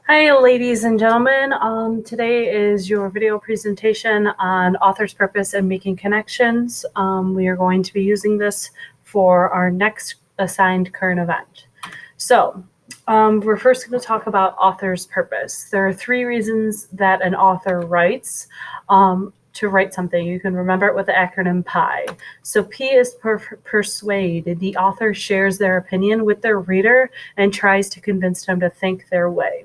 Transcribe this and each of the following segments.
Hi, ladies and gentlemen. Today is your video presentation on author's purpose and making connections. We are going to be using this for our next assigned current event. So we're first going to talk about author's purpose. There are three reasons that an author writes. To write something, you can remember it with the acronym PI. So P is persuade. The author shares their opinion with their reader and tries to convince them to think their way.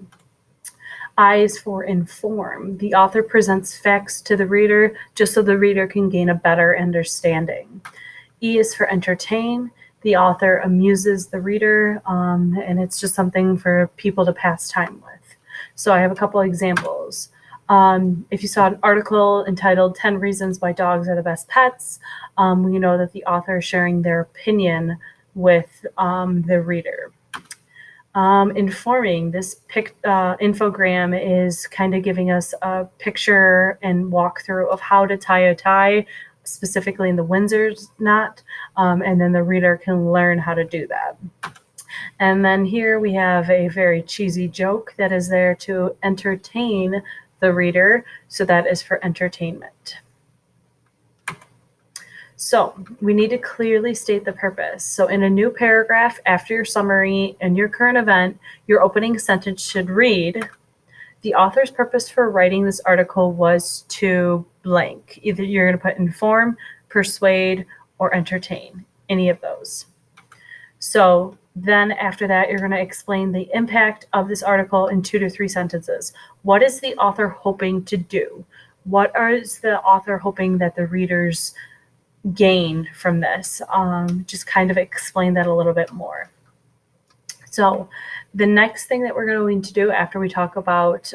I is for inform. The author presents facts to the reader just so the reader can gain a better understanding. E is for entertain. The author amuses the reader, and it's just something for people to pass time with. So I have a couple examples. If you saw an article entitled 10 Reasons Why Dogs Are the Best Pets, we know that the author is sharing their opinion with the reader. Informing, this infogram is kind of giving us a picture and walkthrough of how to tie a tie, specifically in the Windsor's knot, and then the reader can learn how to do that. And then here we have a very cheesy joke that is there to entertain the reader, so that is for entertainment. So we need to clearly state the purpose. So in a new paragraph after your summary and your current event, your opening sentence should read, the author's purpose for writing this article was to blank. Either you're going to put inform, persuade, or entertain, any of those. So then after that, you're going to explain the impact of this article in 2 to 3 sentences. What is the author hoping to do? What is the author hoping that the readers gain from this? Just kind of explain that a little bit more. So the next thing that we're going to do after we talk about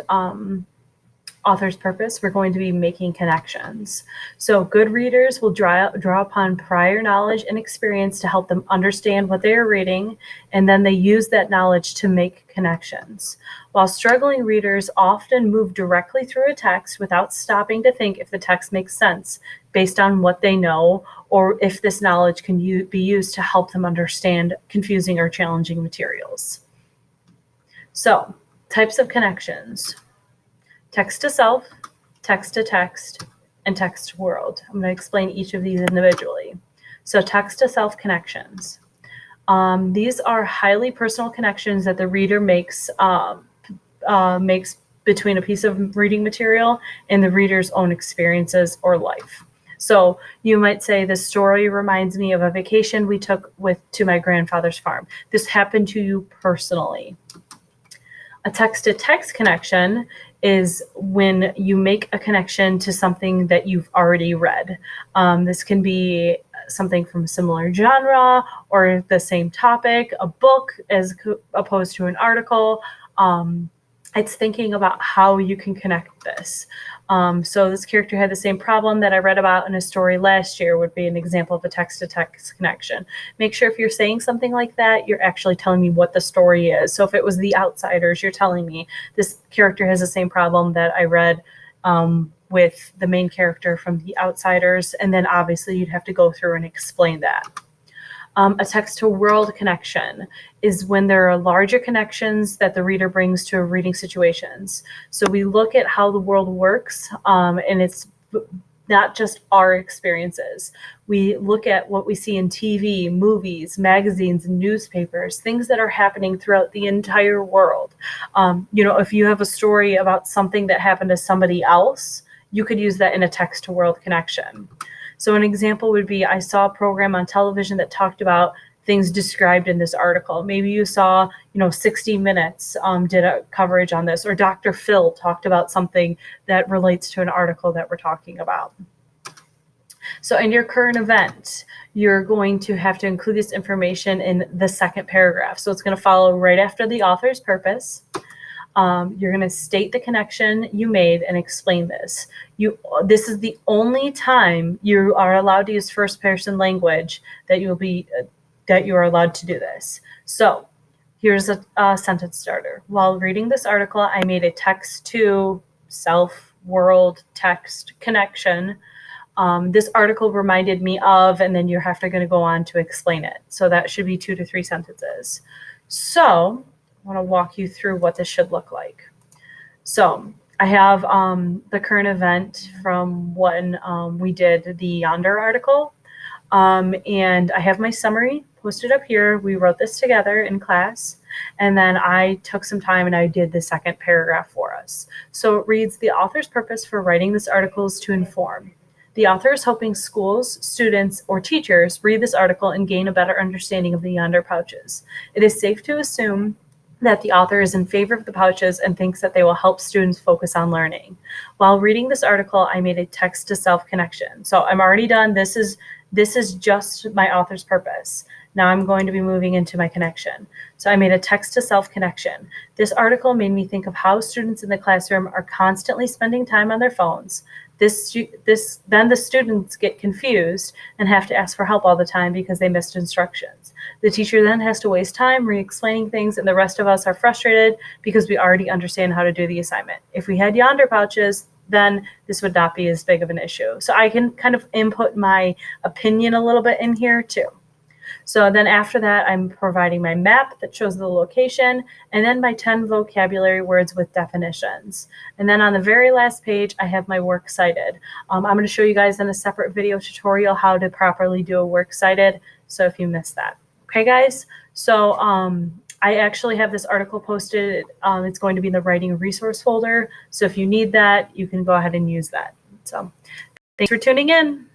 author's purpose, we're going to be making connections. So good readers will draw upon prior knowledge and experience to help them understand what they are reading, and then they use that knowledge to make connections. While struggling readers often move directly through a text without stopping to think if the text makes sense based on what they know, or if this knowledge can be used to help them understand confusing or challenging materials. So, types of connections. Text to self, text to text, and text to world. I'm going to explain each of these individually. So text to self connections. These are highly personal connections that the reader makes between a piece of reading material and the reader's own experiences or life. So you might say, this story reminds me of a vacation we took to my grandfather's farm. This happened to you personally. A text-to-text connection is when you make a connection to something that you've already read. This can be something from a similar genre or the same topic, a book as opposed to an article. It's thinking about how you can connect this. So this character had the same problem that I read about in a story last year would be an example of a text-to-text connection. Make sure if you're saying something like that, you're actually telling me what the story is. So if it was The Outsiders, you're telling me this character has the same problem that I read with the main character from The Outsiders, and then obviously you'd have to go through and explain that. A text-to-world connection is when there are larger connections that the reader brings to reading situations. So we look at how the world works, and it's not just our experiences. We look at what we see in TV, movies, magazines, and newspapers, things that are happening throughout the entire world. If you have a story about something that happened to somebody else, you could use that in a text-to-world connection. So an example would be, I saw a program on television that talked about things described in this article. Maybe you saw, 60 Minutes did a coverage on this, or Dr. Phil talked about something that relates to an article that we're talking about. So in your current event, you're going to have to include this information in the second paragraph. So it's going to follow right after the author's purpose. You're going to state the connection you made and explain this. This is the only time you are allowed to use first-person language that you are allowed to do this. So here's a sentence starter. While reading this article, I made a text-to-self-world text connection. This article reminded me of, and then you're going to go on to explain it. So that should be 2 to 3 sentences. So I want to walk you through what this should look like. So I have the current event from when we did the Yonder article. And I have my summary posted up here. We wrote this together in class. And then I took some time and I did the second paragraph for us. So it reads, the author's purpose for writing this article is to inform. The author is hoping schools, students, or teachers read this article and gain a better understanding of the Yonder pouches. It is safe to assume that the author is in favor of the pouches and thinks that they will help students focus on learning. While reading this article, I made a text to self connection. So I'm already done. This is just my author's purpose. Now I'm going to be moving into my connection. So I made a text to self connection. This article made me think of how students in the classroom are constantly spending time on their phones. Then the students get confused and have to ask for help all the time because they missed instructions. The teacher then has to waste time re-explaining things, and the rest of us are frustrated because we already understand how to do the assignment. If we had Yonder pouches, then this would not be as big of an issue. So I can kind of input my opinion a little bit in here too. So then after that, I'm providing my map that shows the location, and then my 10 vocabulary words with definitions. And then on the very last page, I have my works cited. I'm going to show you guys in a separate video tutorial how to properly do a works cited, so if you missed that. Okay, guys? So I actually have this article posted. It's going to be in the writing resource folder. So if you need that, you can go ahead and use that. So thanks for tuning in.